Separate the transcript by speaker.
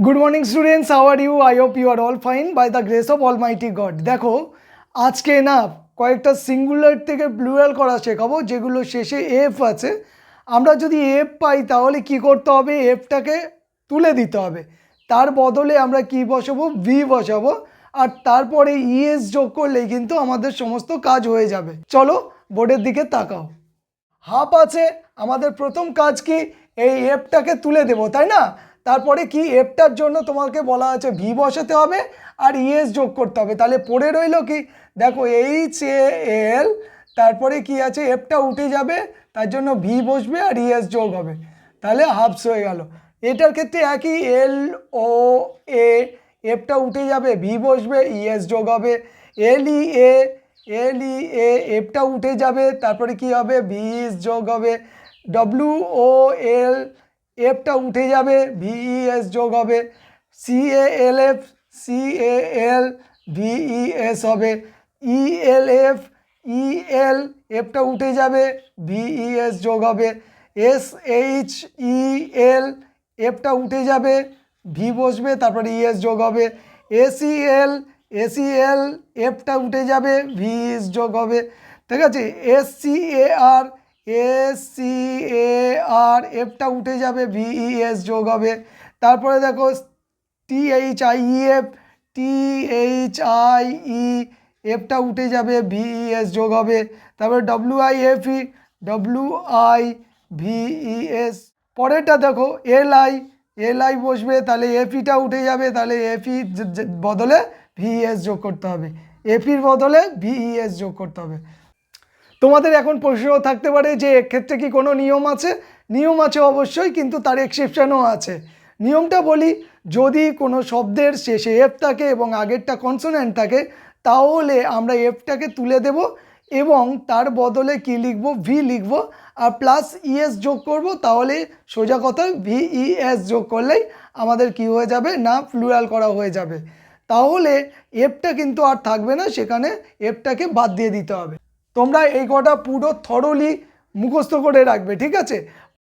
Speaker 1: Good morning students, how are you? I hope you are all fine by the grace of almighty God. দেখো আজকে না কয়েকটা singular থেকে plural করা শেখাবো যেগুলো শেষে এফ আছে। আমরা যদি এফ পাই তাহলে কি করতে হবে? এফটাকে তুলে দিতে হবে। তার বদলে আমরা কি বসাবো? ভি বসাবো। আর তারপরে ইএস যোগ করলেই কিন্তু আমাদের সমস্ত কাজ হয়ে যাবে। চলো বোর্ডের দিকে তাকাও। হাফ আছে, আমাদের প্রথম কাজ কি? এই এফটাকে তুলে দেবো, তাই না? তারপরে কি এফটার জন্য তোমাকে বলা আছে ভি বসাতে হবে আর ইএস যোগ করতে হবে। তাহলে পড়ে রইল কি? দেখো এইচ এ এল, তারপরে কি আছে? এফটা উঠে যাবে, তার জন্য ভি বসবে আর ইএস যোগ হবে, তাহলে হাফস হয়ে গেল। এটার ক্ষেত্রে একই, এল ও এ, এফটা উঠে যাবে, ভি বসবে, ইএস যোগ হবে। এল ই এ, এল ই এ, এফটা উঠে যাবে, তারপরে কি হবে? ভি যোগ হবে। ডব্লিউ ও এল, এফটা উঠে যাবে, ভিইএস যোগ হবে। সি এ এল এফ, সি এ এল, ভিইএস হবে। ই এল এফ, ই এল, এফটা উঠে যাবে, ভিইএস যোগ হবে। এস এইচ ই এল, এফটা উঠে যাবে, ভি বসবে, তারপরে ইএস যোগ হবে। এসি এল, এসি এল, এফটা উঠে যাবে, ভিইএস যোগ হবে। ঠিক আছে? S C A R, S C A R, এফটা উঠে যাবে, ভিইএস যোগ হবে। তারপরে দেখো T H I E F, T H I E, এফটা উঠে যাবে, ভিইএস যোগ হবে। তারপরে W I F E, W I ভিইএস। পরেরটা দেখো এল আই, এল আই বসবে, তাহলে এফইটা উঠে যাবে, তাহলে এফই বদলে ভিইএস যোগ করতে হবে, এফির বদলে ভিইএস যোগ করতে হবে। তোমাদের এখন প্রশ্ন থাকতে পারে যে এক্ষেত্রে কি কোনো নিয়ম আছে? নিয়ম আছে অবশ্যই, কিন্তু তার এক্সেপশনও আছে। নিয়মটা বলি, যদি কোনো শব্দের শেষে এফ থাকে এবং আগেরটা কনসোনেন্ট থাকে তাহলে আমরা এফটাকে তুলে দেব এবং তার বদলে কি লিখব? ভি লিখব আর প্লাস ইএস যোগ করব। তাহলে সোজা কথায় ভিইএস যোগ করলেই আমাদের কি হয়ে যাবে? না প্লুরাল করা হয়ে যাবে। তাহলে এফটা কিন্তু আর থাকবে না, সেখানে এফটাকে বাদ দিয়ে দিতে হবে। তোমরা এই কটা পুরো থরলি মুখস্থ করে রাখবে, ঠিক আছে?